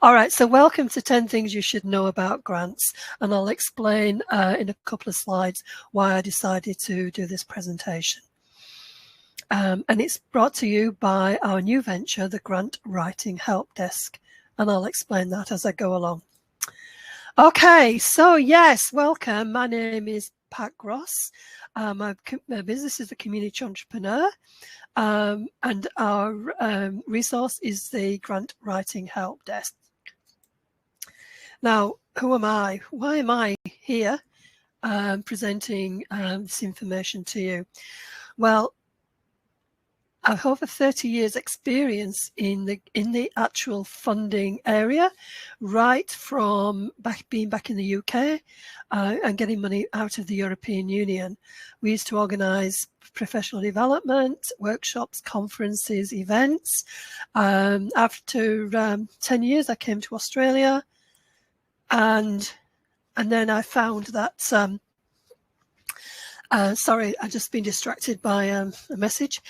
All right, so welcome to 10 Things You Should Know About Grants, and I'll explain in a couple of slides why I decided to do this presentation. And it's brought to you by our new venture, the Grant Writing Help Desk, and I'll explain that as I go along. Okay, so yes, welcome. My name is Pat Gross. My business is a community entrepreneur, and our resource is the Grant Writing Help Desk. Now, who am I? Why am I here presenting this information to you? Well, I have over 30 years experience in the actual funding area, right from being back in the UK and getting money out of the European Union. We used to organise professional development, workshops, conferences, events. After 10 years, I came to Australia. And then I found that, sorry, I've just been distracted by a message.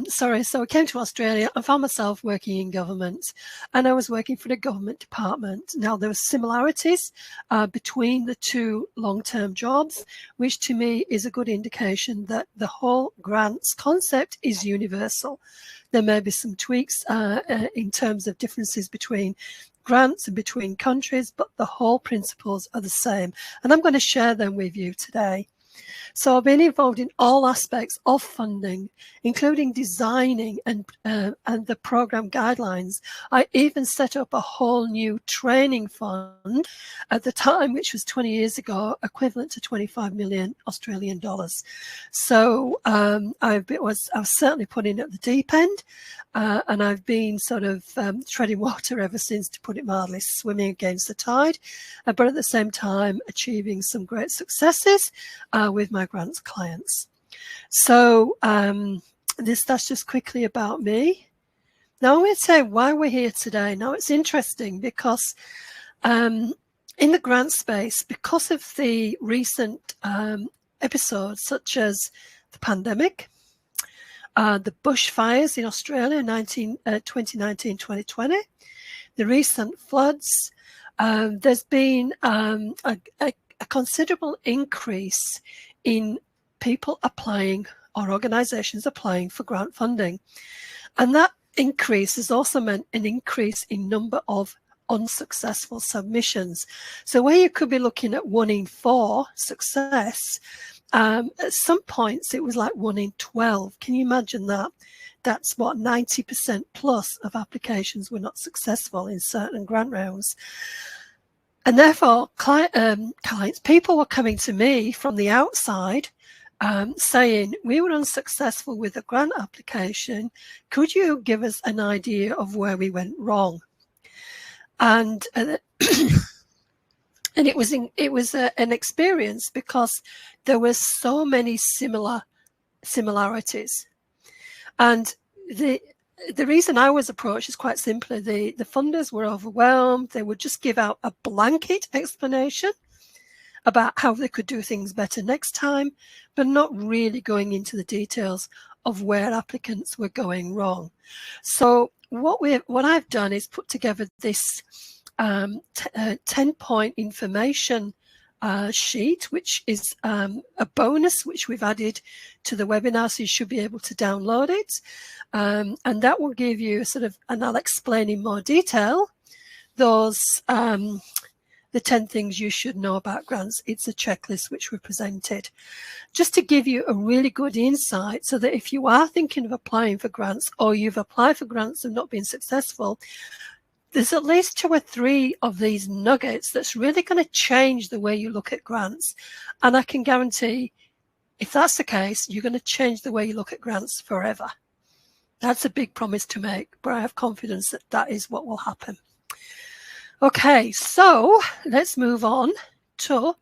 Sorry, so I came to Australia and found myself working in government, and I was working for the government department. Now, there were similarities between the two long-term jobs, which to me is a good indication that the whole grants concept is universal. There may be some tweaks in terms of differences between grants and between countries, but the whole principles are the same. And I'm going to share them with you today. So I've been involved in all aspects of funding, including designing and the program guidelines. I even set up a whole new training fund at the time, which was 20 years ago, equivalent to 25 million Australian dollars. So I was certainly put in at the deep end, and I've been sort of treading water ever since, to put it mildly, swimming against the tide, but at the same time achieving some great successes with my grants clients. So that's just quickly about me. Now I'm going to say why we're here today. Now it's interesting because in the grant space, because of the recent episodes such as the pandemic, the bushfires in Australia 2019-2020, the recent floods, there's been a considerable increase in people applying or organisations applying for grant funding. And that increase has also meant an increase in number of unsuccessful submissions. So where you could be looking at 1 in 4 success, at some points it was like 1 in 12. Can you imagine that? That's what, 90% plus of applications were not successful in certain grant rounds. And therefore, clients, people were coming to me from the outside saying, we were unsuccessful with a grant application. Could you give us an idea of where we went wrong? And and it was an experience because there were so many similarities. And the reason I was approached is quite simply the funders were overwhelmed. They would just give out a blanket explanation about how they could do things better next time, but not really going into the details of where applicants were going wrong. So what I've done is put together this 10-point information sheet, which is a bonus which we've added to the webinar, so you should be able to download it, and that will give you sort of, and I'll explain in more detail those the 10 things you should know about grants. It's a checklist which we presented just to give you a really good insight, so that if you are thinking of applying for grants, or you've applied for grants and not been successful, there's at least 2 or 3 of these nuggets that's really going to change the way you look at grants. And I can guarantee, if that's the case, you're going to change the way you look at grants forever. That's a big promise to make, but I have confidence that that is what will happen. Okay, so let's move on to,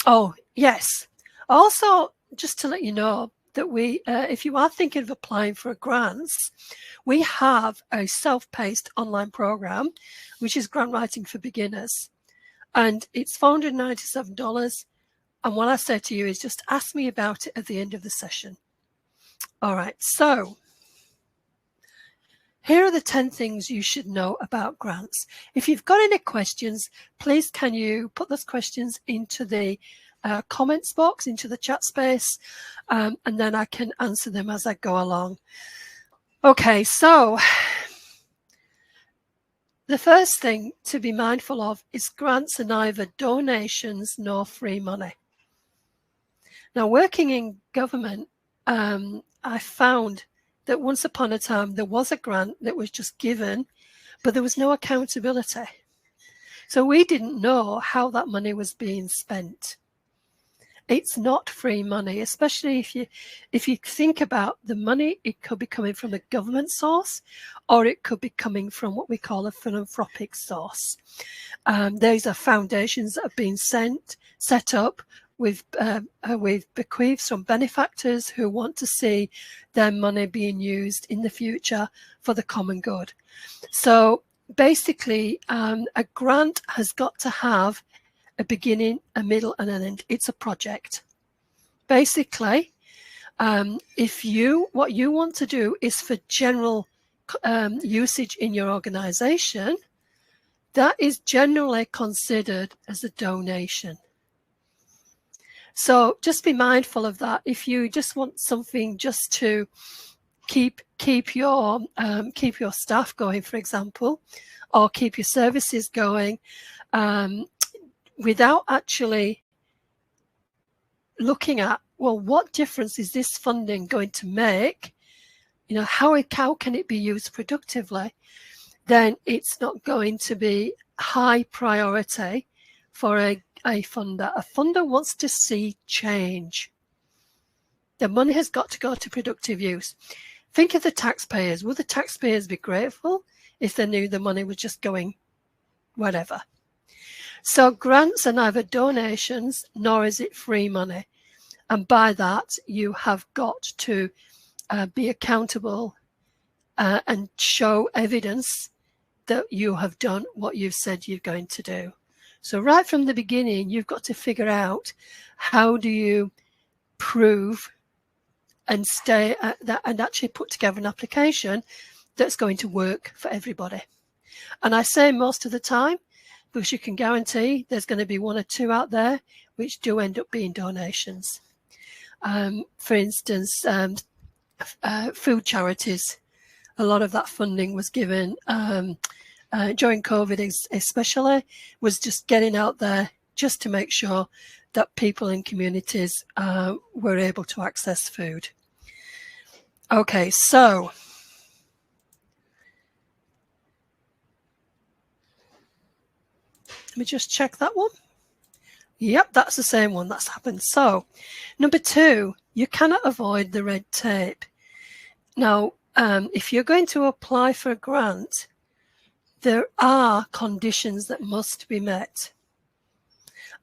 oh, yes. Also, just to let you know that if you are thinking of applying for grants, we have a self-paced online program, which is Grant Writing for Beginners. And it's $497. And what I say to you is just ask me about it at the end of the session. All right, so Here are the 10 things you should know about grants. If you've got any questions, please can you put those questions into the comments box, into the chat space, and then I can answer them as I go along. Okay, so the first thing to be mindful of is grants are neither donations nor free money. Now, working in government, I found that once upon a time there was a grant that was just given, but there was no accountability. So we didn't know how that money was being spent. It's not free money, especially if you think about the money. It could be coming from a government source, or it could be coming from what we call a philanthropic source. Those are foundations that have been set up with bequeaths from benefactors who want to see their money being used in the future for the common good. So basically, a grant has got to have a beginning, a middle, and an end. It's a project. Basically, what you want to do is for general usage in your organization, that is generally considered as a donation. So just be mindful of that. If you just want something just to keep your staff going, for example, or keep your services going, without actually looking at, well, what difference is this funding going to make? You know, how can it be used productively? Then it's not going to be high priority for a funder. A funder wants to see change. The money has got to go to productive use. Think of the taxpayers. Would the taxpayers be grateful if they knew the money was just going whatever? So grants are neither donations nor is it free money. And by that, you have got to be accountable and show evidence that you have done what you've said you're going to do. So right from the beginning, you've got to figure out how do you prove and stay at that and actually put together an application that's going to work for everybody. And I say most of the time, because you can guarantee there's going to be one or two out there which do end up being donations. For instance, food charities, a lot of that funding was given during COVID especially, was just getting out there just to make sure that people in communities were able to access food. Okay, so let me just check that one. Yep, that's the same one that's happened. So, number 2, you cannot avoid the red tape. Now, if you're going to apply for a grant, there are conditions that must be met.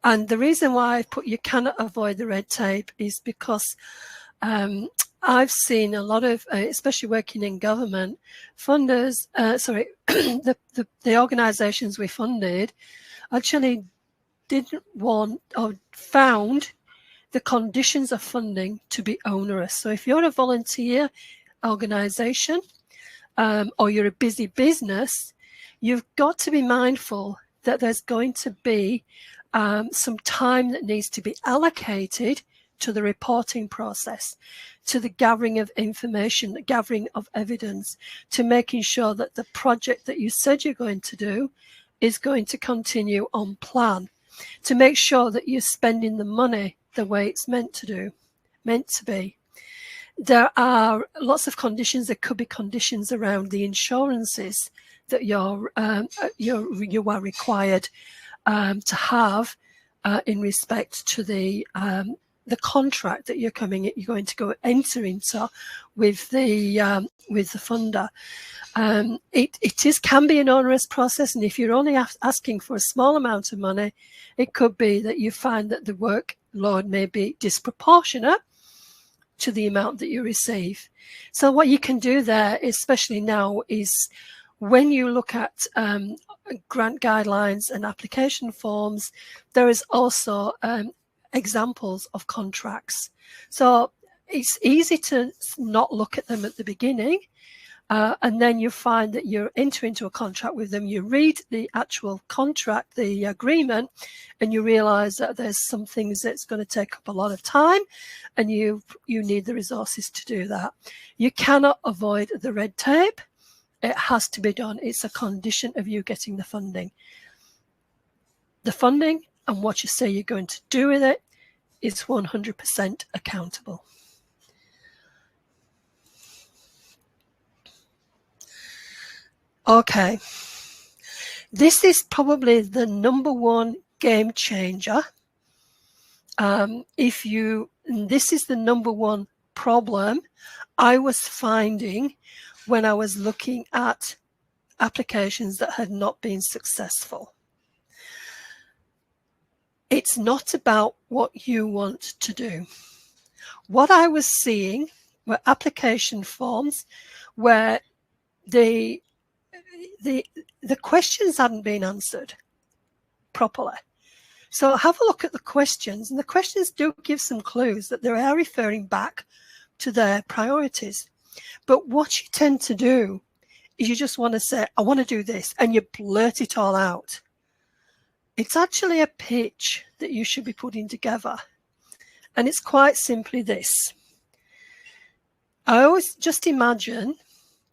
And the reason why I've put you cannot avoid the red tape is because I've seen a lot of, especially working in government, funders, the organizations we funded actually didn't want or found the conditions of funding to be onerous. So if you're a volunteer organization or you're a busy business, you've got to be mindful that there's going to be some time that needs to be allocated to the reporting process, to the gathering of information, the gathering of evidence, to making sure that the project that you said you're going to do is going to continue on plan, to make sure that you're spending the money the way it's meant to be. There are lots of conditions. There could be conditions around the insurances that you are required to have in respect to the contract that you're going to go enter into with the funder. It can be an onerous process, and if you're only asking for a small amount of money, it could be that you find that the workload may be disproportionate to the amount that you receive. So what you can do there, especially now, is when you look at grant guidelines and application forms, there is also examples of contracts. So it's easy to not look at them at the beginning, And then you find that you enter into a contract with them, you read the actual contract, the agreement, and you realize that there's some things that's going to take up a lot of time, and you need the resources to do that. You cannot avoid the red tape. It has to be done. It's a condition of you getting the funding. The funding and what you say you're going to do with it is 100% accountable. Okay, this is probably the #1 game changer. This is the #1 problem I was finding when I was looking at applications that had not been successful. It's not about what you want to do. What I was seeing were application forms where the questions hadn't been answered properly. So have a look at the questions, and the questions do give some clues that they are referring back to their priorities. But what you tend to do is you just want to say, I want to do this, and you blurt it all out. It's actually a pitch that you should be putting together. And it's quite simply this. I always just imagine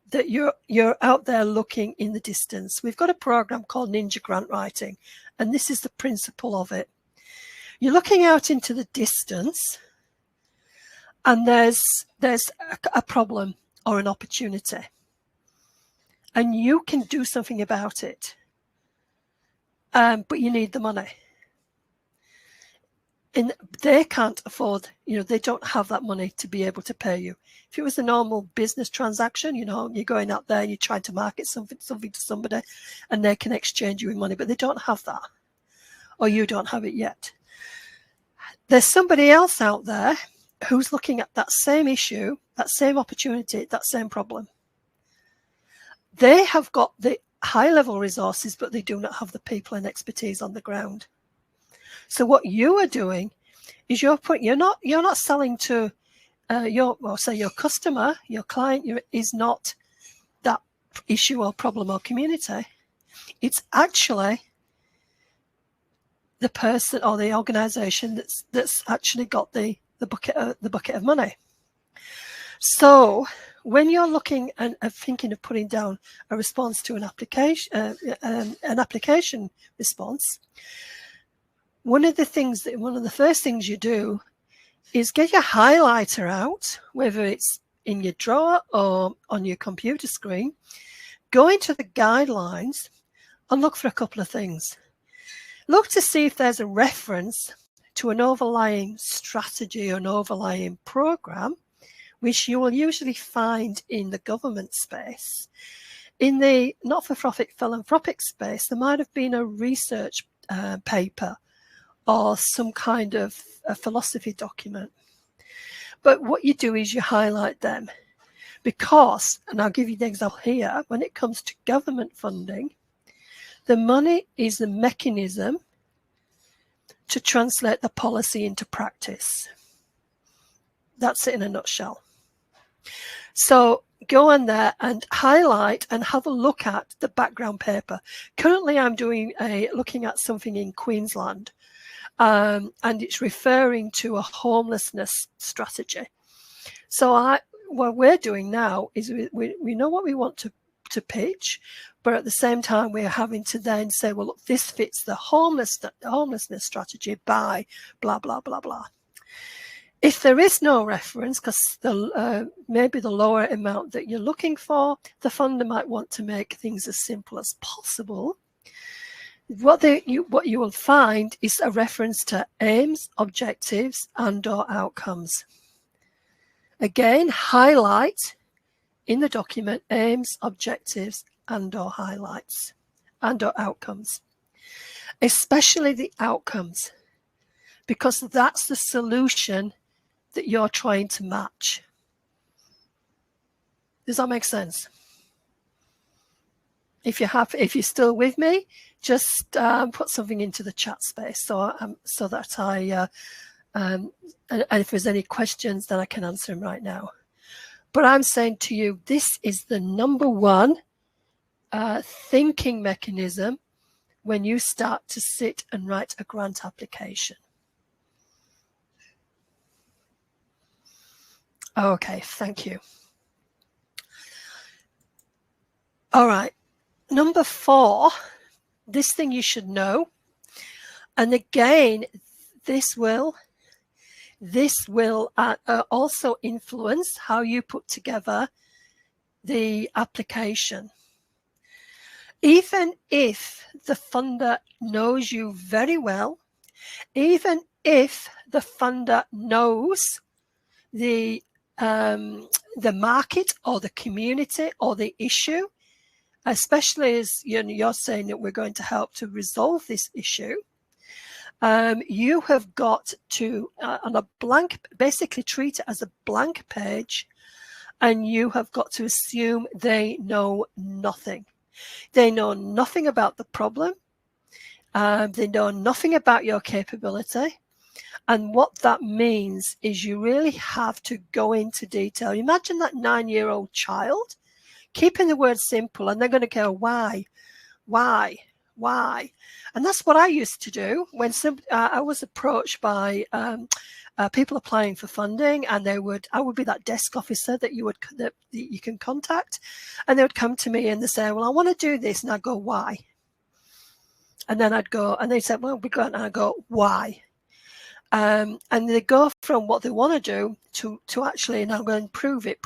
that you're out there looking in the distance. We've got a program called Ninja Grant Writing, and this is the principle of it. You're looking out into the distance, and there's a problem or an opportunity, and you can do something about it, but you need the money. And they can't afford, they don't have that money to be able to pay you. If it was a normal business transaction, you're going out there and you're trying to market something to somebody, and they can exchange you with money, but they don't have that, or you don't have it yet. There's somebody else out there who's looking at that same issue, that same opportunity, that same problem. They have got the high-level resources, but they do not have the people and expertise on the ground. So what you are doing is you're not selling to your customer, your client is not that issue or problem or community. It's actually the person or the organization that's actually got the bucket of money. So when you're looking and thinking of putting down a response to an application response, one of the first things you do is get your highlighter out, whether it's in your drawer or on your computer screen. Go into the guidelines and look for a couple of things. Look to see if there's a reference to an overlying strategy or an overlying program, which you will usually find in the government space. In the not-for-profit philanthropic space, there might have been a research paper or some kind of a philosophy document. But what you do is you highlight them because, and I'll give you the example here, when it comes to government funding, the money is the mechanism to translate the policy into practice. That's it in a nutshell. So go on there and highlight and have a look at the background paper. Currently, I'm looking at something in Queensland. And it's referring to a homelessness strategy. So what we're doing now is we know what we want to pitch, but at the same time we're having to then say, well, look, this fits the homelessness strategy by blah, blah, blah, blah. If there is no reference, because maybe the lower amount that you're looking for, the funder might want to make things as simple as possible. What you will find is a reference to aims, objectives, and/or outcomes. Again, highlight in the document aims, objectives, and/or highlights, and/or outcomes. Especially the outcomes, because that's the solution that you're trying to match. Does that make sense? If you're still with me, just put something into the chat space so that and if there's any questions, then I can answer them right now. But I'm saying to you, this is the number one thinking mechanism when you start to sit and write a grant application. Okay, thank you. All right, number 4, this thing you should know, and again, this will also influence how you put together the application. Even if the funder knows you very well, even if the funder knows the market or the community or the issue, especially as you're saying that we're going to help to resolve this issue, you have got to, on a blank, basically treat it as a blank page, and you have got to assume they know nothing. They know nothing about the problem. They know nothing about your capability. And what that means is you really have to go into detail. Imagine that 9-year-old child keeping the word simple, and they're going to go, why? And that's what I used to do when I was approached by people applying for funding, and I would be that desk officer that you can contact, and they would come to me and they say, well, I want to do this, and I'd go, why? And then I'd go, and they said, well, we're going, and I go, why? And they go from what they want to do to actually now go and prove it.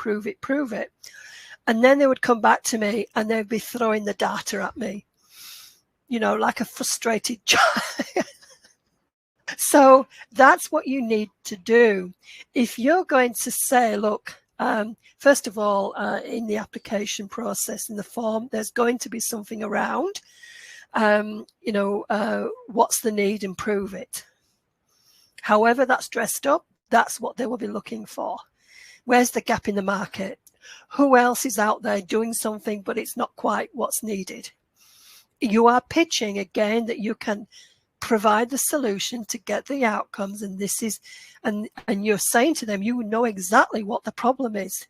And then they would come back to me and they'd be throwing the data at me, like a frustrated child. So that's what you need to do. If you're going to say, look, first of all, in the application process, in the form, there's going to be something around, what's the need, and prove it. However that's dressed up, that's what they will be looking for. Where's the gap in the market? Who else is out there doing something, but it's not quite what's needed? You are pitching again that you can provide the solution to get the outcomes, and this is, and you're saying to them, you know exactly what the problem is,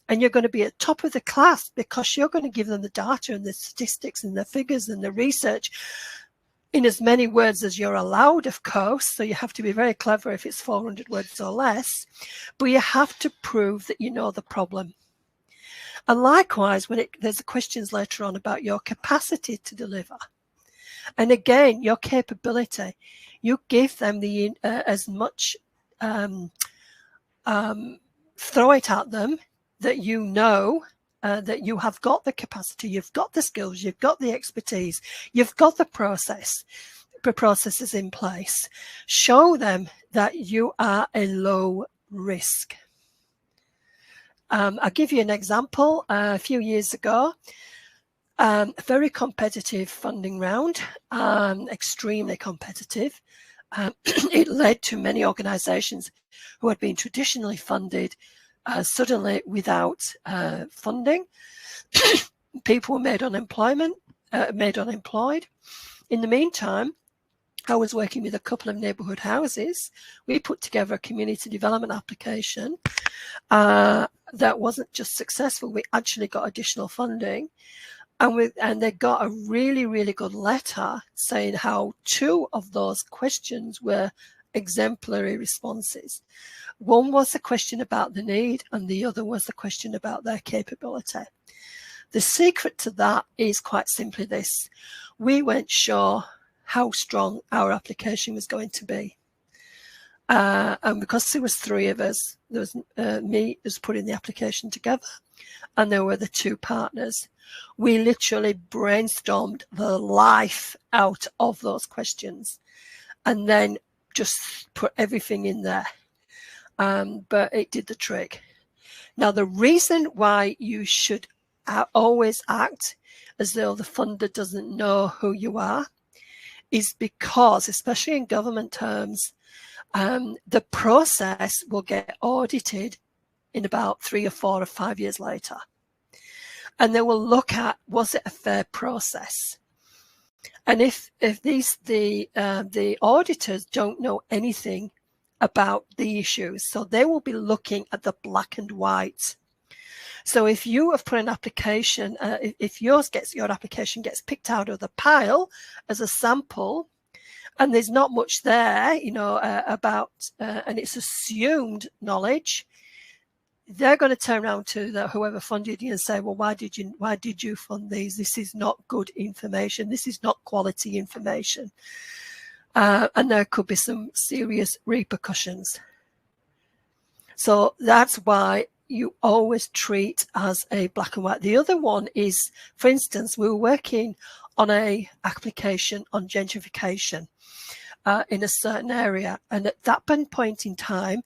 and you're going to be at top of the class because you're going to give them the data and the statistics and the figures and the research in as many words as you're allowed, of course. So you have to be very clever if it's 400 words or less, but you have to prove that you know the problem. And likewise, there's the questions later on about your capacity to deliver. And again, your capability, you give them the as much, throw it at them that you know that you have got the capacity, you've got the skills, you've got the expertise, you've got the processes in place. Show them that you are a low risk. I'll give you an example. A few years ago, a very competitive funding round, extremely competitive. It led to many organisations who had been traditionally funded suddenly without funding. People were made unemployed. In the meantime, I was working with a couple of neighbourhood houses. We put together a community development application that wasn't just successful. We actually got additional funding, and they got a really, really good letter saying how 2 of those questions were exemplary responses. One was the question about the need, and the other was the question about their capability. The secret to that is quite simply this: we weren't sure how strong our application was going to be. And because there was 3 of us, there was me who's putting the application together, and there were the 2 partners. We literally brainstormed the life out of those questions and then just put everything in there. But it did the trick. Now, the reason why you should always act as though the funder doesn't know who you are is because, especially in government terms, the process will get audited in about 3 or 4 or 5 years later. And they will look at, was it a fair process? And if the auditors don't know anything about the issues, so they will be looking at the black and white. So if you have put an application, if your application gets picked out of the pile as a sample, and there's not much there, about, and it's assumed knowledge, they're going to turn around to whoever funded you and say, well, why did you fund these? This is not good information. This is not quality information. And there could be some serious repercussions. So that's why you always treat as a black and white. The other one is, for instance, we were working on a application on gentrification in a certain area. And at that point in time,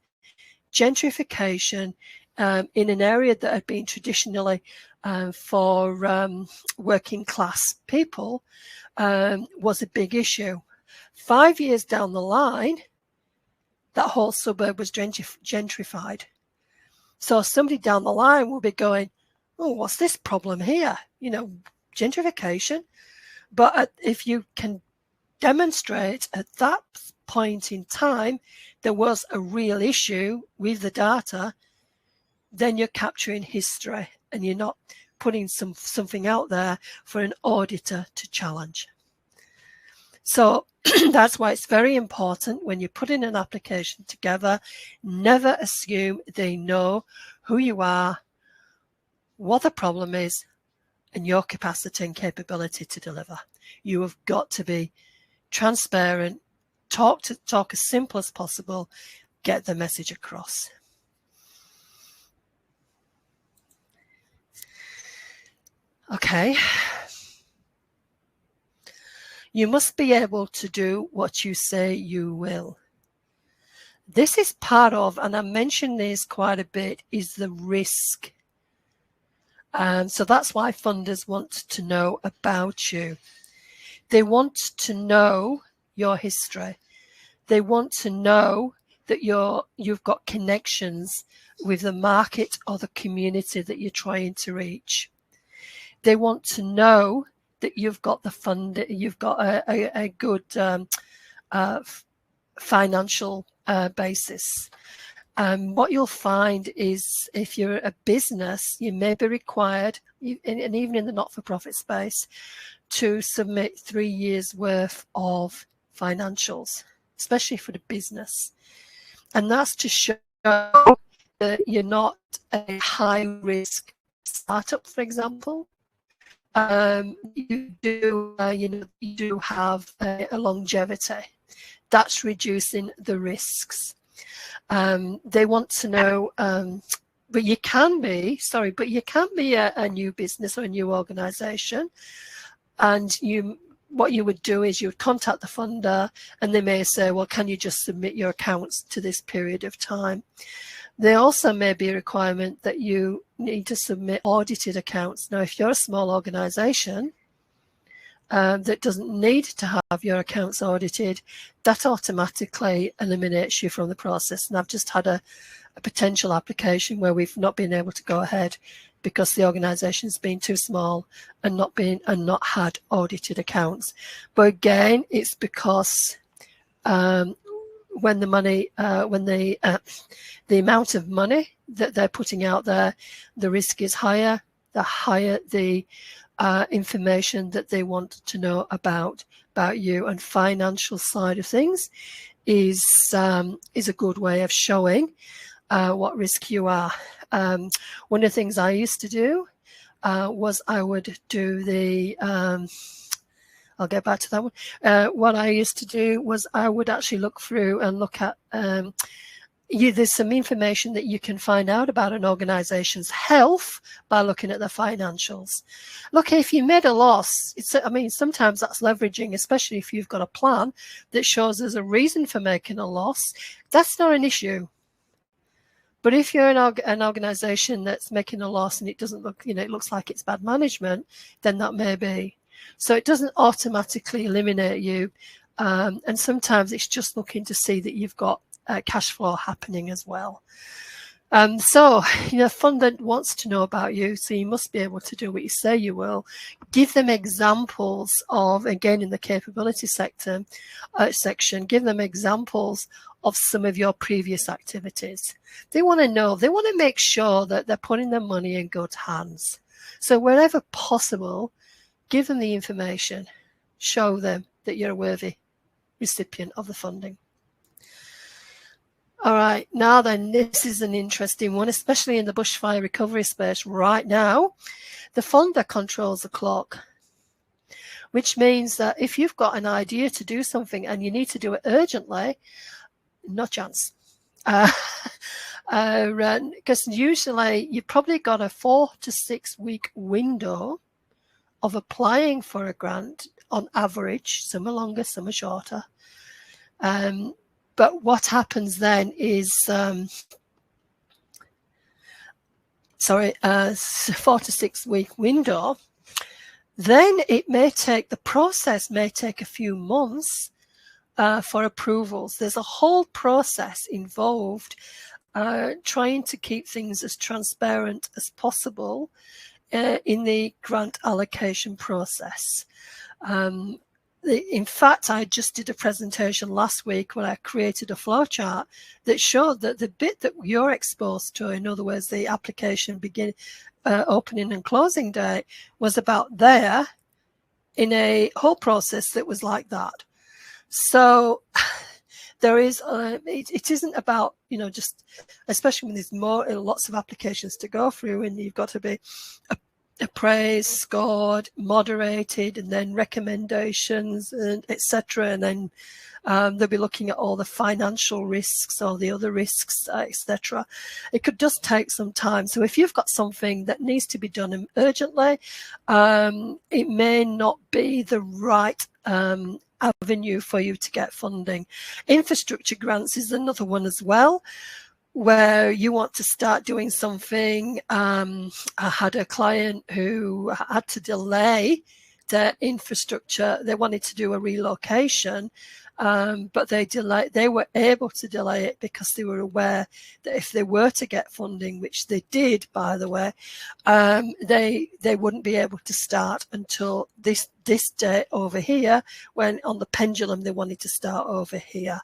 gentrification in an area that had been traditionally for working class people was a big issue. 5 years down the line, that whole suburb was gentrified. So somebody down the line will be going, oh, what's this problem here? Gentrification. But if you can demonstrate at that point in time there was a real issue with the data, then you're capturing history and you're not putting something out there for an auditor to challenge. So that's why it's very important when you're putting an application together, never assume they know who you are, what the problem is, and your capacity and capability to deliver. You have got to be transparent, talk as simple as possible, get the message across. Okay. You must be able to do what you say you will. This is part of, and I mention this quite a bit, is the risk. So that's why funders want to know about you. They want to know your history. They want to know that you've got connections with the market or the community that you're trying to reach. They want to know that you've got the fund, you've got a good financial basis. What you'll find is if you're a business, you may be required, and even in the not-for-profit space, to submit 3 years worth of financials, especially for the business. And that's to show that you're not a high-risk startup, for example. You do have a longevity. That's reducing the risks. They want to know, but you can be a new business or a new organization, and what you would do is you would contact the funder, and they may say, well, can you just submit your accounts to this period of time? There also may be a requirement that you need to submit audited accounts. Now, if you're a small organization that doesn't need to have your accounts audited, that automatically eliminates you from the process. And I've just had a potential application where we've not been able to go ahead because the organization's been too small and not had audited accounts. But again, it's because when the money, the amount of money that they're putting out there, the risk is higher. The higher the information that they want to know about you, and financial side of things is a good way of showing what risk you are. One of the things I used to do was I would do the I'll get back to that one. What I used to do was I would actually look through and look at there's some information that you can find out about an organization's health by looking at the financials. Look, if you made a loss, sometimes that's leveraging, especially if you've got a plan that shows there's a reason for making a loss. That's not an issue. But if you're an organization that's making a loss and it doesn't look, it looks like it's bad management, then that may be. So it doesn't automatically eliminate you. And sometimes it's just looking to see that you've got cash flow happening as well. So, fundant wants to know about you, so you must be able to do what you say you will. Give them examples of, again, in the capability section, give them examples of some of your previous activities. They want to know, they want to make sure that they're putting their money in good hands. So wherever possible, give them the information, show them that you're a worthy recipient of the funding. All right, now then, this is an interesting one, especially in the bushfire recovery space right now. The funder controls the clock, which means that if you've got an idea to do something and you need to do it urgently, no chance. Because usually you've probably got a 4 to 6 week window of applying for a grant on average. Some are longer, some are shorter. But what happens then is, 4 to 6 week window, then the process may take a few months for approvals. There's a whole process involved trying to keep things as transparent as possible in the grant allocation process. In fact, I just did a presentation last week where I created a flowchart that showed that the bit that you're exposed to, in other words, the application opening and closing date, was about there in a whole process that was like that. So there is, it isn't about, just, especially when there's lots of applications to go through and you've got to be appraised, scored, moderated, and then recommendations, and etc. And then they'll be looking at all the financial risks or the other risks, etc. It could just take some time. So if you've got something that needs to be done urgently, it may not be the right avenue for you to get funding. Infrastructure grants is another one as well, where you want to start doing something. I had a client who had to delay their infrastructure. They wanted to do a relocation, but they were able to delay it because they were aware that if they were to get funding, which they did, by the way, they wouldn't be able to start until this date over here, when on the pendulum they wanted to start over here.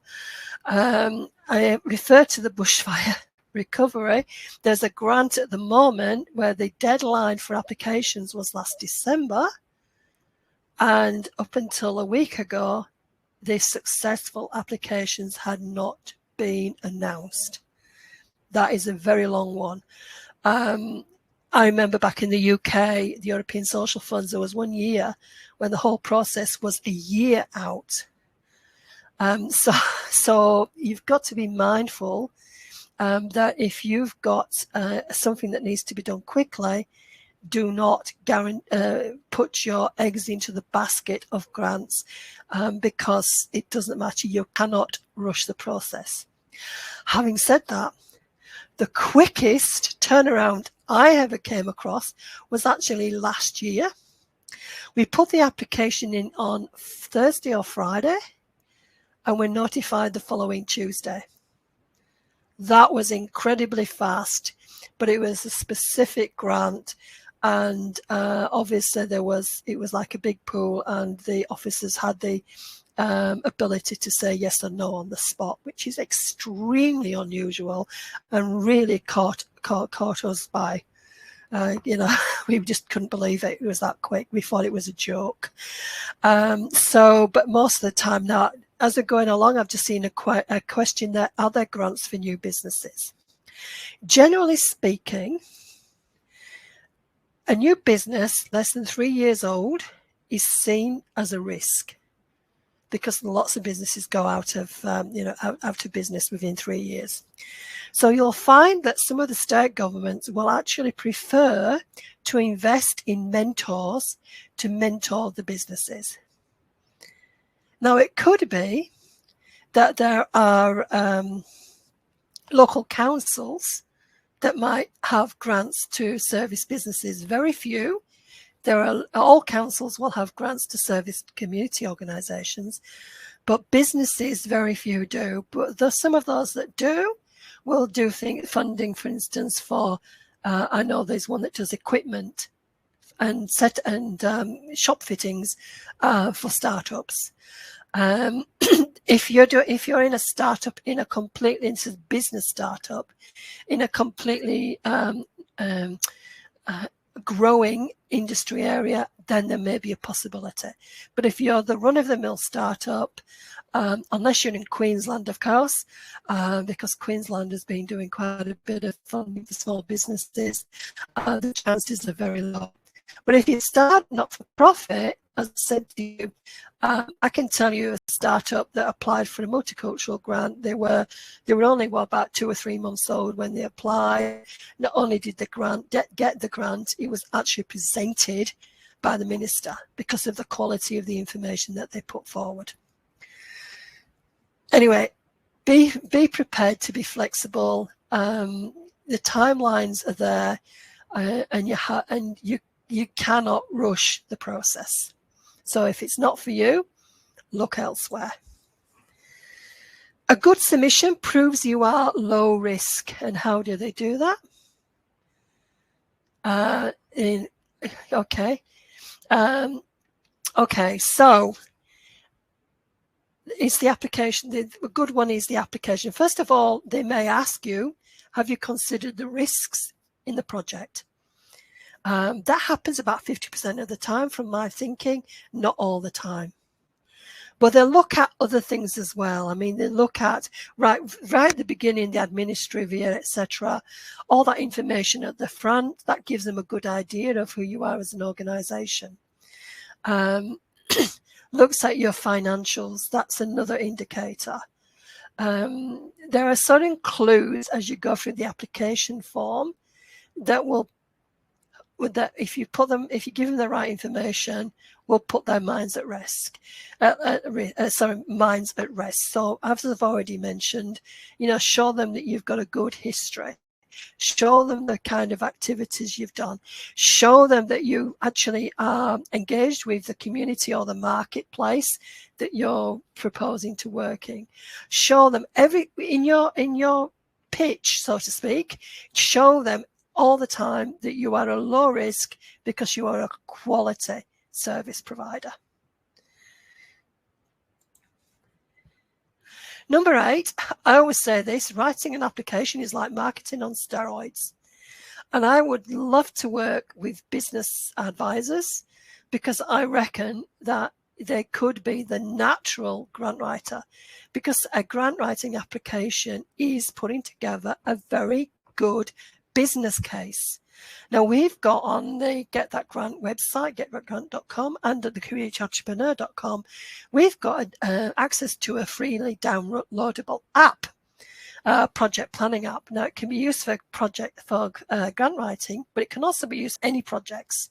I refer to the bushfire recovery. There's a grant at the moment where the deadline for applications was last December, and up until a week ago, the successful applications had not been announced. That is a very long one. I remember back in the UK, the European Social Funds, there was 1 year when the whole process was a year out. So you've got to be mindful that if you've got something that needs to be done quickly, do not put your eggs into the basket of grants, because it doesn't matter. You cannot rush the process. Having said that, the quickest turnaround I ever came across was actually last year. We put the application in on Thursday or Friday, and we're notified the following Tuesday. That was incredibly fast, but it was a specific grant, and obviously it was like a big pool, and the officers had the ability to say yes or no on the spot, which is extremely unusual and really caught us by, we just couldn't believe it. It was that quick. We thought it was a joke. But most of the time now, as we're going along, I've just seen a question there: are there grants for new businesses? Generally speaking, a new business less than 3 years old is seen as a risk, because lots of businesses go out of business within 3 years. So you'll find that some of the state governments will actually prefer to invest in mentors to mentor the businesses. Now, it could be that there are local councils that might have grants to service businesses. Very few. All councils will have grants to service community organisations, but businesses, very few do. But there's some of those that do will do funding, for instance, for, I know there's one that does equipment and shop fittings for startups. If you're in a startup, in a completely business startup, in a completely growing industry area, then there may be a possibility. But if you're the run-of-the-mill startup, unless you're in Queensland, of course, because Queensland has been doing quite a bit of funding for small businesses, the chances are very low. But if you start not for profit, as I said to you, I can tell you a startup that applied for a multicultural grant. They were only about 2 or 3 months old when they applied. Not only did the grant get the grant, it was actually presented by the minister because of the quality of the information that they put forward. Anyway, be prepared to be flexible. The timelines are there, and you cannot rush the process. So if it's not for you, look elsewhere. A good submission proves you are low risk. And how do they do that? Okay, so it's the application. The good one is the application. First of all, they may ask you, have you considered the risks in the project? That happens about 50% of the time from my thinking, not all the time. But they'll look at other things as well. I mean, they look at, right at the beginning, the administrivia, etc., all that information at the front, that gives them a good idea of who you are as an organization. Looks at your financials, that's another indicator. There are certain clues as you go through the application form that if you give them the right information, will put their minds at rest. Minds at rest. So as I've already mentioned, show them that you've got a good history. Show them the kind of activities you've done. Show them that you actually are engaged with the community or the marketplace that you're proposing to work in. Show them in your pitch, so to speak. Show them all the time that you are a low risk because you are a quality service provider. Number 8, I always say this, writing an application is like marketing on steroids. And I would love to work with business advisors because I reckon that they could be the natural grant writer, because a grant writing application is putting together a very good business case. Now, we've got on the Get That Grant website, getthatgrant.com, and at the communityentrepreneur.com, we've got access to a freely downloadable app, project planning app. Now, it can be used for grant writing, but it can also be used for any projects.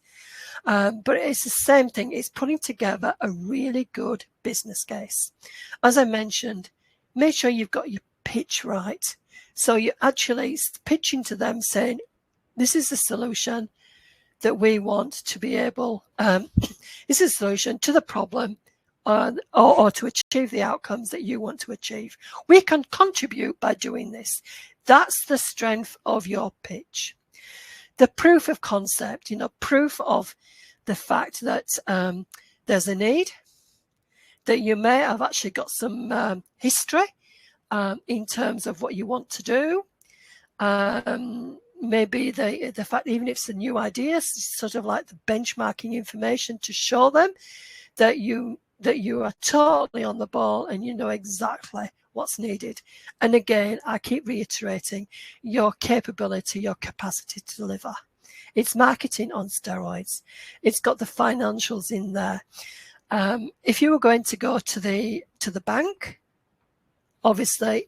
But it's the same thing. It's putting together a really good business case. As I mentioned, make sure you've got your pitch right. So you're actually pitching to them saying, this is the solution that we want to be able, this is a solution to the problem or to achieve the outcomes that you want to achieve. We can contribute by doing this. That's the strength of your pitch. The proof of concept, proof of the fact that there's a need, that you may have actually got some history in terms of what you want to do. Maybe the fact, even if it's a new idea, sort of like the benchmarking information to show them that you are totally on the ball and you know exactly what's needed. And again, I keep reiterating your capability, your capacity to deliver. It's marketing on steroids. It's got the financials in there. If you were going to go to the bank, obviously,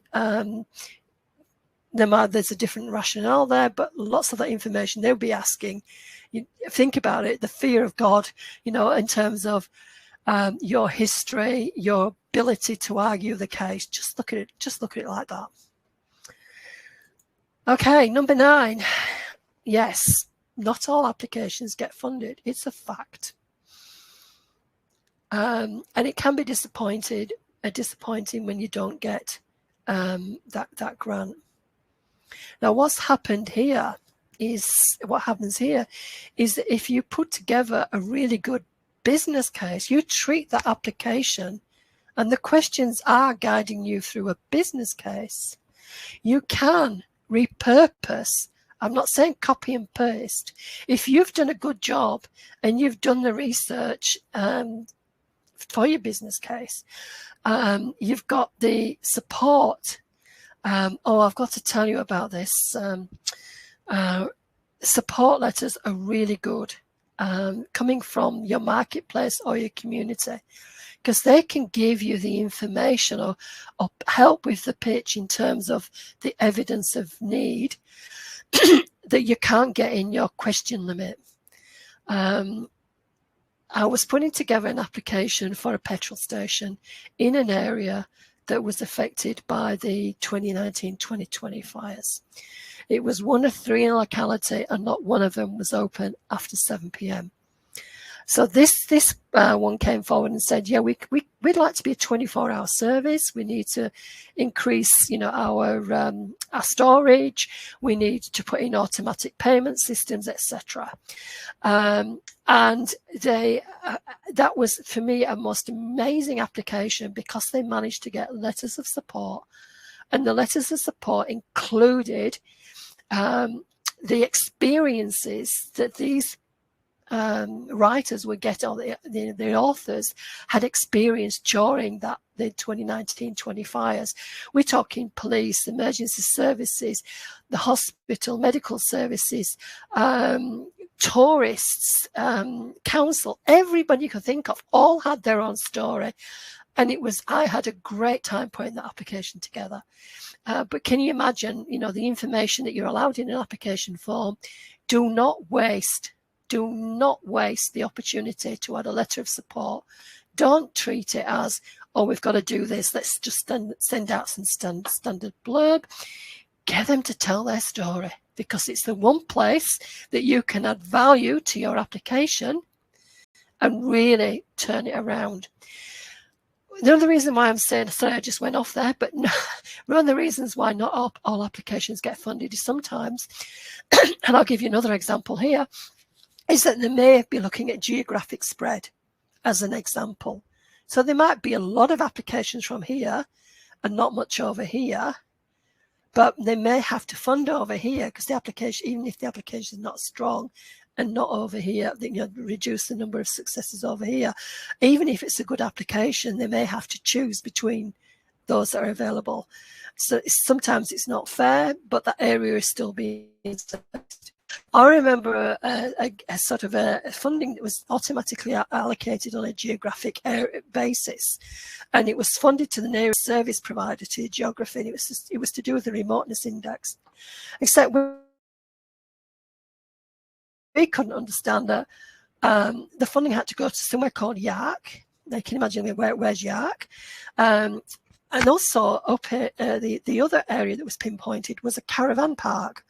there's a different rationale there, but lots of that information they'll be asking. You think about it, the fear of God, in terms of your history, your ability to argue the case. Just look at it like that. Okay, number 9. Yes, not all applications get funded. It's a fact. And it can be disappointing when you don't get that grant. Now, what happens here is that if you put together a really good business case, you treat that application and the questions are guiding you through a business case, you can repurpose. I'm not saying copy and paste. If you've done a good job and you've done the research for your business case, you've got the support. I've got to tell you about this. Support letters are really good coming from your marketplace or your community, because they can give you the information or help with the pitch in terms of the evidence of need that you can't get in your question limit. I was putting together an application for a petrol station in an area that was affected by the 2019-2020 fires. It was one of 3 in a locality, and not one of them was open after 7 p.m. So this one came forward and said, yeah, we'd like to be a 24-hour service. We need to increase, our storage. We need to put in automatic payment systems, etc. And that was, for me, a most amazing application, because they managed to get letters of support, and the letters of support included the experiences that these writers would get, or the authors had experienced during the 2019-20 fires. We're talking police, emergency services, the hospital, medical services, tourists, council, everybody you could think of, all had their own story. And I had a great time putting that application together. But can you imagine, the information that you're allowed in an application form? Do not waste the opportunity to add a letter of support. Don't treat it as, oh, we've got to do this, let's just send out some standard blurb. Get them to tell their story, because it's the one place that you can add value to your application and really turn it around. The other reason why I'm saying, sorry, I just went off there, but one of the reasons why not all applications get funded is sometimes, and I'll give you another example here, is that they may be looking at geographic spread as an example. So there might be a lot of applications from here and not much over here, but they may have to fund over here, because the application, even if the application is not strong and not over here, reduce the number of successes over here. Even if it's a good application, they may have to choose between those that are available. So sometimes it's not fair, but that area is still being selected. I remember a sort of a funding that was automatically allocated on a geographic basis, and it was funded to the nearest service provider to geography, and it was to do with the remoteness index. Except we couldn't understand that the funding had to go to somewhere called Yark. They can imagine where's Yark. And also up here, the other area that was pinpointed was a caravan park.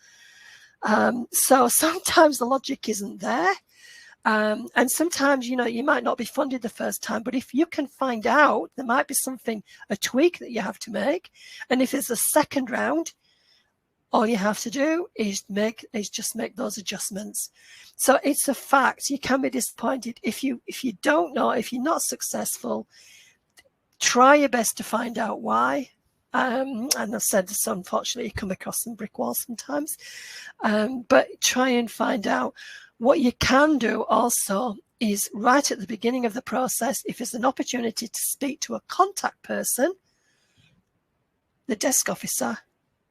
So sometimes the logic isn't there. And sometimes, you might not be funded the first time, but if you can find out, there might be a tweak that you have to make. And if it's a second round, all you have to do is just make those adjustments. So it's a fact. You can be disappointed if you don't know, if you're not successful. Try your best to find out why. And I've said this, unfortunately, you come across some brick walls sometimes. But try and find out. What you can do also is, right at the beginning of the process, if there's an opportunity to speak to a contact person, the desk officer,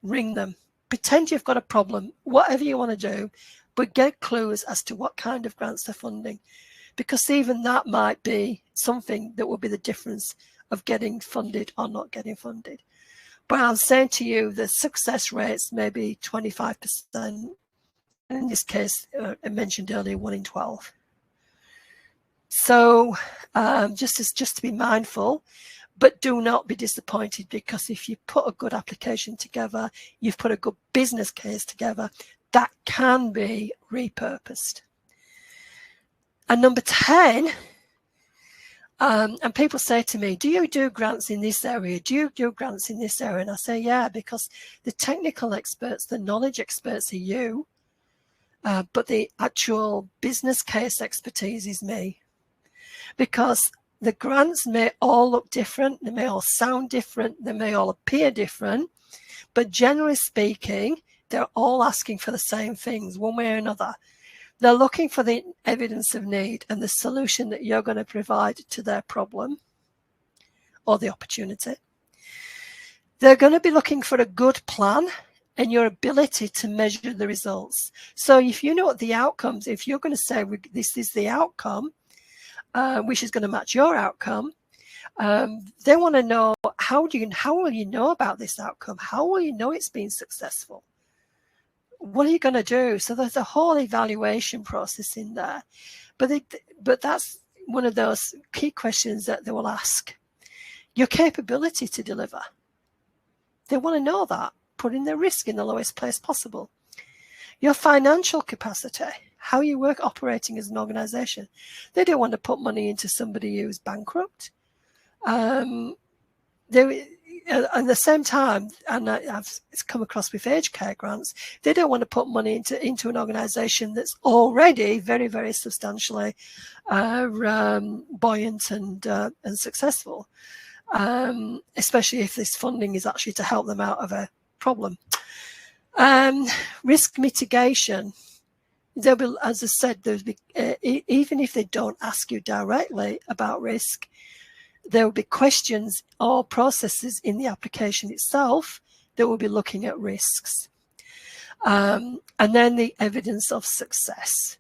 ring them. Pretend you've got a problem, whatever you want to do, but get clues as to what kind of grants they're funding, because even that might be something that will be the difference of getting funded or not getting funded. But I'm saying to you, the success rates may be 25%. In this case, I mentioned earlier, 1 in 12. So just to be mindful. But do not be disappointed, because if you put a good application together, you've put a good business case together, that can be repurposed. And number 10, And people say to me, do you do grants in this area? Do you do grants in this area? And I say, yeah, because the technical experts, the knowledge experts are you, but the actual business case expertise is me. Because the grants may all look different, they may all sound different, they may all appear different, but generally speaking, they're all asking for the same things one way or another. They're looking for the evidence of need and the solution that you're going to provide to their problem or the opportunity. They're going to be looking for a good plan and your ability to measure the results. So if you know what the outcomes, if you're going to say this is the outcome, which is going to match your outcome, they want to know how will you know about this outcome? How will you know it's been successful? What are you going to do? So there's a whole evaluation process in there. But that's one of those key questions that they will ask. Your capability to deliver. They want to know that, putting the risk in the lowest place possible. Your financial capacity, how you work operating as an organization. They don't want to put money into somebody who's bankrupt. At the same time, and I've come across with aged care grants, they don't want to put money into an organisation that's already very, very substantially buoyant and successful, especially if this funding is actually to help them out of a problem. Risk mitigation. There will, as I said, there'll be even if they don't ask you directly about risk, there will be questions or processes in the application itself that will be looking at risks. And then the evidence of success,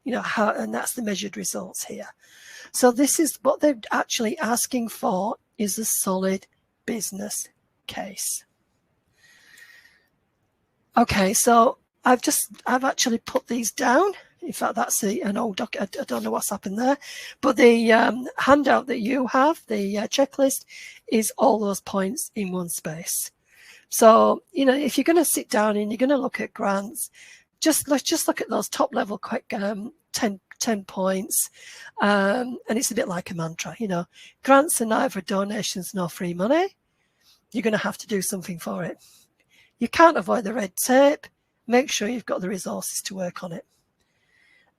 and that's the measured results here. So this is what they're actually asking for, is a solid business case. Okay, so I've actually put these down. In fact, that's an old doc. I don't know what's happened there, but the handout that you have, the checklist, is all those points in one space. So, if you're going to sit down and you're going to look at grants, let's just look at those top level quick 10 points. And it's a bit like a mantra, grants are neither donations nor free money. You're going to have to do something for it. You can't avoid the red tape. Make sure you've got the resources to work on it.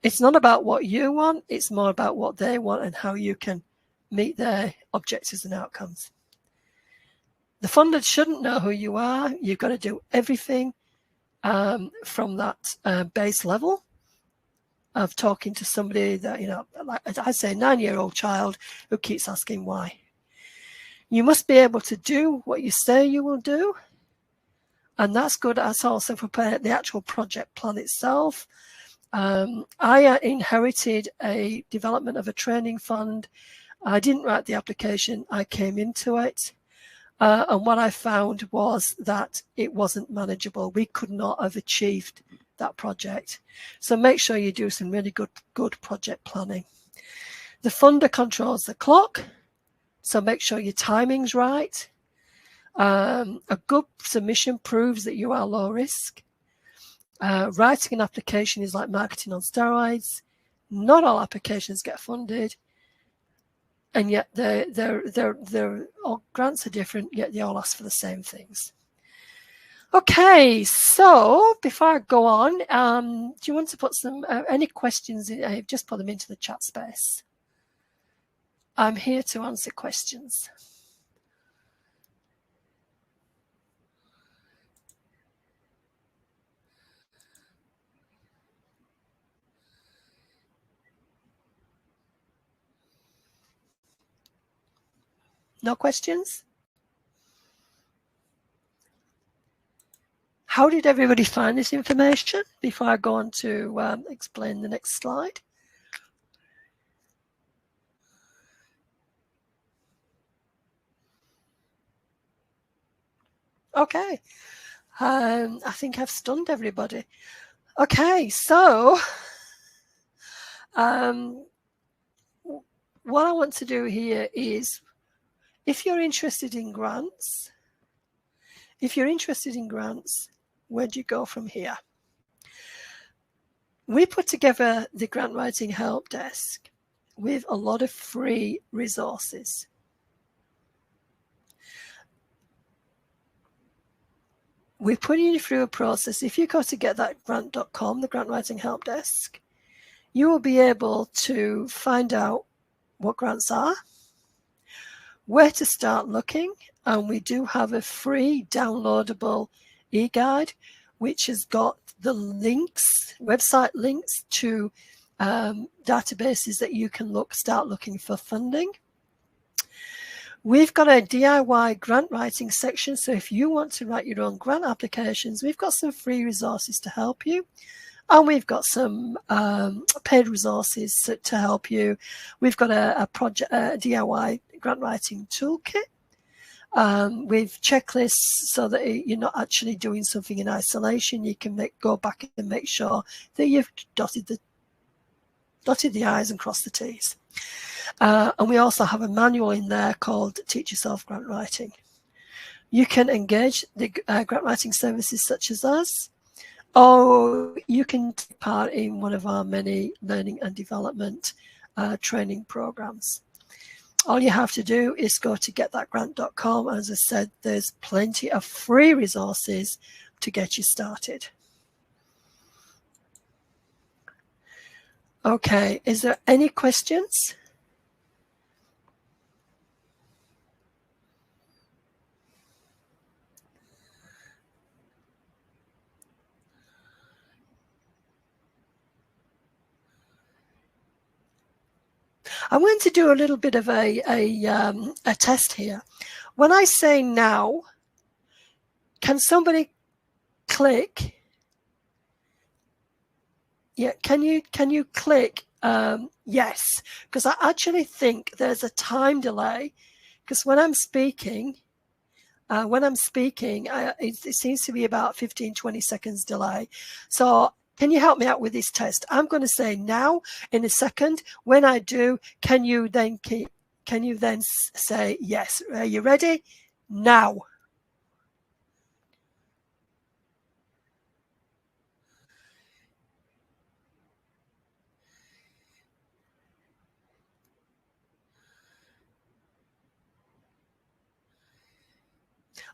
It's not about what you want, it's more about what they want and how you can meet their objectives and outcomes. The funders shouldn't know who you are. You've got to do everything from that base level of talking to somebody that, like I say, a 9-year-old child who keeps asking why. You must be able to do what you say you will do. And that's good. That's also for the actual project plan itself. I inherited a development of a training fund. I didn't write the application. I came into it. And what I found was that it wasn't manageable. We could not have achieved that project. So make sure you do some really good project planning. The funder controls the clock. So make sure your timing's right. A good submission proves that you are low risk. Writing an application is like marketing on steroids. Not all applications get funded, and yet all grants are different, yet they all ask for the same things. Okay, so before I go on, do you want to put any questions in? Just put them into the chat space. I'm here to answer questions. No questions? How did everybody find this information before I go on to explain the next slide? Okay, I think I've stunned everybody. Okay, so what I want to do here is, if you're interested in grants, where do you go from here? We put together the grant writing help desk with a lot of free resources. We're putting you through a process. If you go to getthatgrant.com, the grant writing help desk, you will be able to find out what grants are, where to start looking, and we do have a free downloadable e-guide which has got the links, website links to databases that you can start looking for funding. We've got a DIY grant writing section, so if you want to write your own grant applications, we've got some free resources to help you. And we've got some paid resources to help you. We've got a DIY grant writing toolkit with checklists so that you're not actually doing something in isolation. You can go back and make sure that you've dotted the I's and crossed the T's. And we also have a manual in there called Teach Yourself Grant Writing. You can engage the grant writing services such as us, or you can take part in one of our many learning and development training programs. All you have to do is go to getthatgrant.com. As I said, there's plenty of free resources to get you started. Okay, is there any questions? I'm going to do a little bit of a test here. When I say now, can somebody click? Yeah, can you click yes? Because I actually think there's a time delay. Because when I'm speaking, it seems to be about 15-20 seconds delay. So can you help me out with this test? I'm going to say now in a second. When I do, can you then say yes? Are you ready? Now.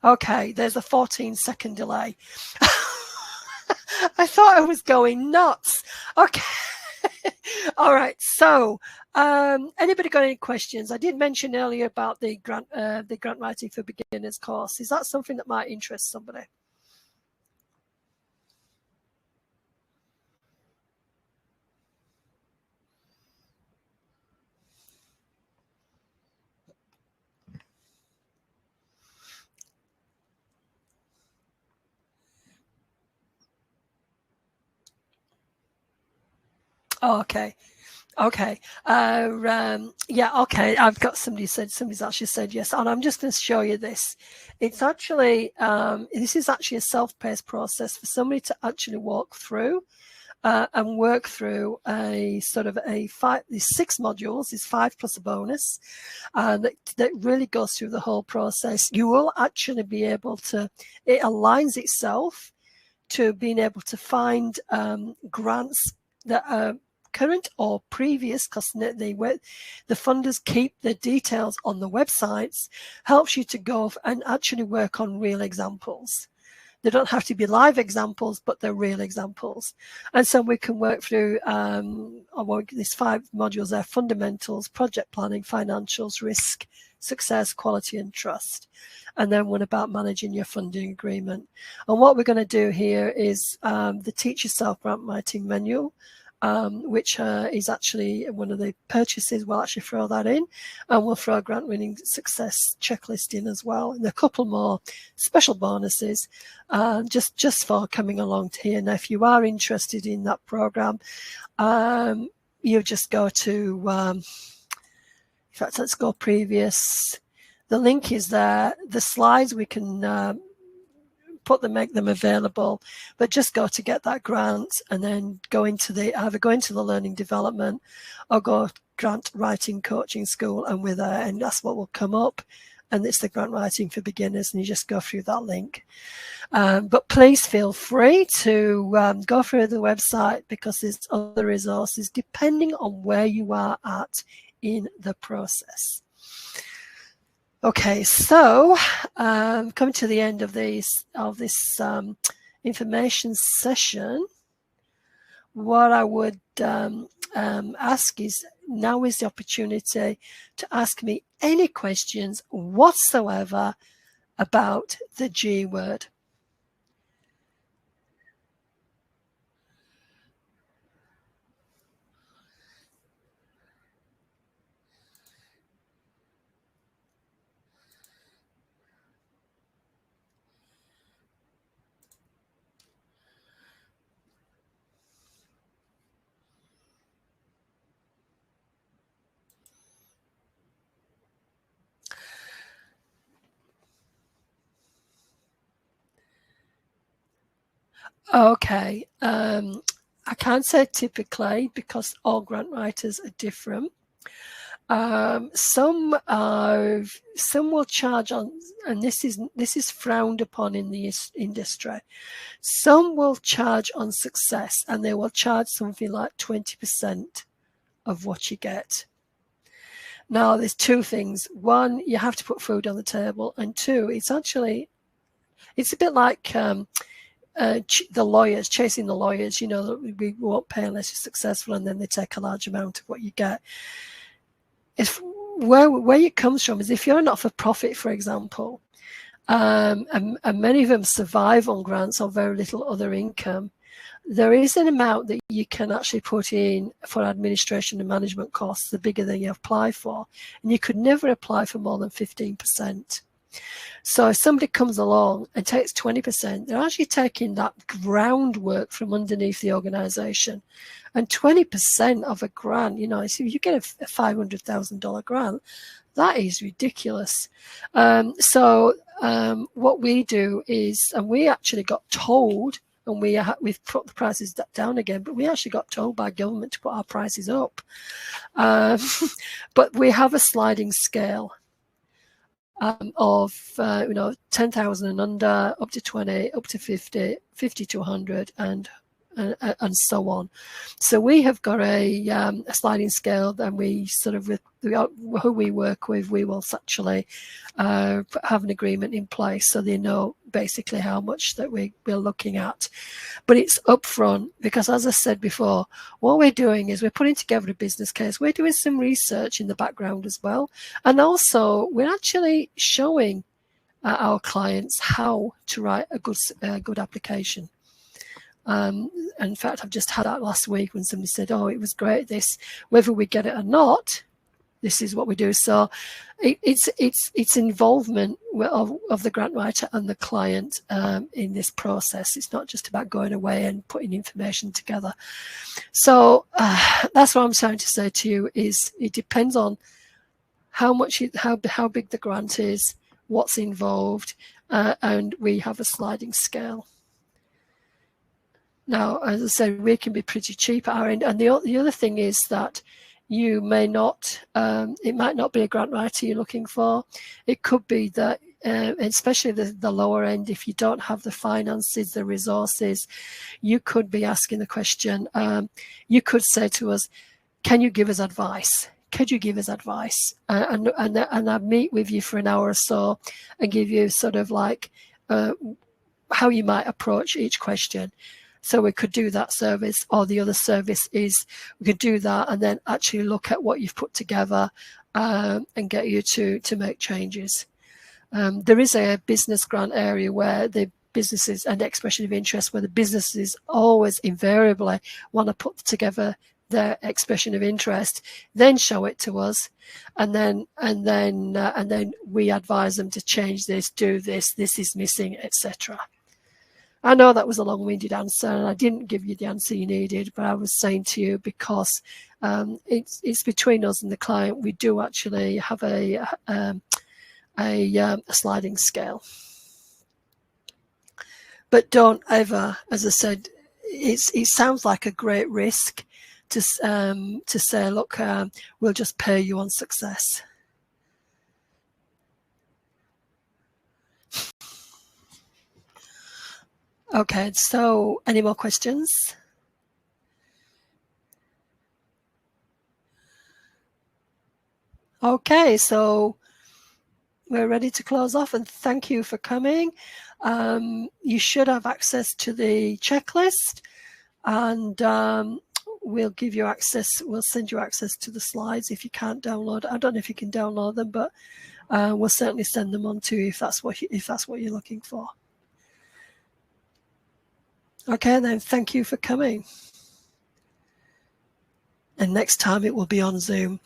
Okay, there's a 14-second delay. I thought I was going nuts. Okay. All right. So, anybody got any questions? I did mention earlier about the grant writing for beginners course. Is that something that might interest somebody? Oh, okay. Okay. Yeah. Okay. I've got somebody's actually said yes, and I'm just going to show you this. It's actually this is actually a self-paced process for somebody to actually walk through and work through a sort of these 6 modules, is 5 plus a bonus, that really goes through the whole process. You will actually be able to. It aligns itself to being able to find grants that are current or previous, because the funders keep the details on the websites, helps you to go and actually work on real examples. They don't have to be live examples, but they're real examples. And so we can work through these 5 modules there: fundamentals, project planning, financials, risk, success, quality, and trust. And then one about managing your funding agreement. And what we're going to do here is the Teach Yourself Grant Writing Manual, which is actually one of the purchases. We'll actually throw that in, and we'll throw a grant winning success checklist in as well, and a couple more special bonuses just for coming along to here. Now, if you are interested in that program, you just go to in fact, let's go previous. The link is there. The slides we can make them available, but just go to get that grant and then either go into the learning development or go grant writing coaching school, and we're there, and that's what will come up. and it's the grant writing for beginners, and you just go through that link. But please feel free to go through the website, because there's other resources depending on where you are at in the process. Okay, so coming to the end of this information session, what I would ask is, now is the opportunity to ask me any questions whatsoever about the G word. Okay, I can't say typically, because all grant writers are different. Some will charge on, and this is frowned upon in the industry. Some will charge on success, and they will charge something like 20% of what you get. Now, there's two things. One, you have to put food on the table, and two, it's a bit like the lawyers, chasing the lawyers. You know, we won't pay unless you're successful, and then they take a large amount of what you get. If where it comes from is, if you're a not-for-profit, for example, and many of them survive on grants or very little other income, there is an amount that you can actually put in for administration and management costs, the bigger than you apply for, and you could never apply for more than 15%. So if somebody comes along and takes 20%, they're actually taking that groundwork from underneath the organisation. And 20% of a grant, you know, if you get a $500,000 grant, that is ridiculous. What we do is, and we actually got told, and we've put the prices down again, but we actually got told by government to put our prices up. But we have a sliding scale of 10,000 and under, up to 20, up to 50, 50 to 100, and so on. So we have got a sliding scale, and we sort of, with who we work with, we will actually have an agreement in place, so they know basically how much that we're looking at. But it's upfront, because, as I said before, what we're doing is we're putting together a business case. We're doing some research in the background as well, and also we're actually showing our clients how to write a good application. In fact, I've just had that last week when somebody said, "Oh, it was great. This, whether we get it or not, this is what we do." So it's involvement of the grant writer and the client in this process. It's not just about going away and putting information together. So that's what I'm trying to say to you, is it depends on how big the grant is, what's involved, and we have a sliding scale. Now, as I said, we can be pretty cheap at our end. And the other thing is that you may not, it might not be a grant writer you're looking for. It could be that, especially the lower end, if you don't have the finances, the resources, you could be asking the question, you could say to us, can you give us advice? Could you give us advice? And I'd meet with you for an hour or so and give you sort of like how you might approach each question. So we could do that service, or the other service is we could do that and then actually look at what you've put together and get you to make changes. There is a business grant area where the businesses and expression of interest, where the businesses always invariably want to put together their expression of interest, then show it to us, and then we advise them to change this, do this, this is missing, etc. I know that was a long-winded answer, and I didn't give you the answer you needed, but I was saying to you, because it's between us and the client, we do actually have a sliding scale. But don't ever, as I said, it sounds like a great risk to say, look, we'll just pay you on success. Okay, so any more questions? Okay, so we're ready to close off, and thank you for coming. You should have access to the checklist, and we'll give you access. We'll send you access to the slides if you can't download. I don't know if you can download them, but we'll certainly send them on to you if that's what you're looking for. Okay, then thank you for coming. And next time it will be on Zoom.